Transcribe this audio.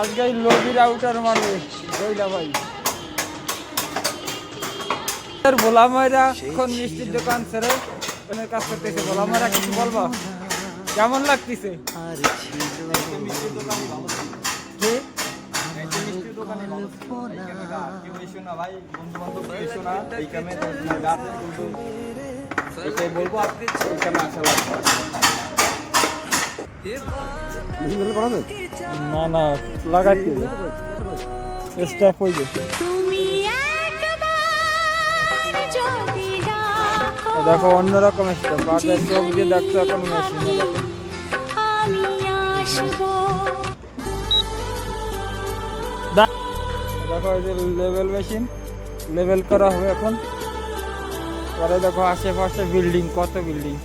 আজকে লবির আউটার মারবে জয়লা ভাই। ভোলা মায়েরা এখন মিষ্টির দোকান ছেড়ে ওখানে কাজ করতেছে। ভোলা মায়েরা কিছু বলবা, কেমন লাগতেছে? না না লাগাইতে স্টাফ হয়ে গেছে। দেখো অন্যরকম স্টাফ, আগে চোখ দিয়ে দেখছো, এখন মেশিনে দেখো। দেখো এই যে লেভেল মেশিন, লেভেল করা হবে এখন। পরে দেখো আশেপাশে বিল্ডিং, কত বিল্ডিং।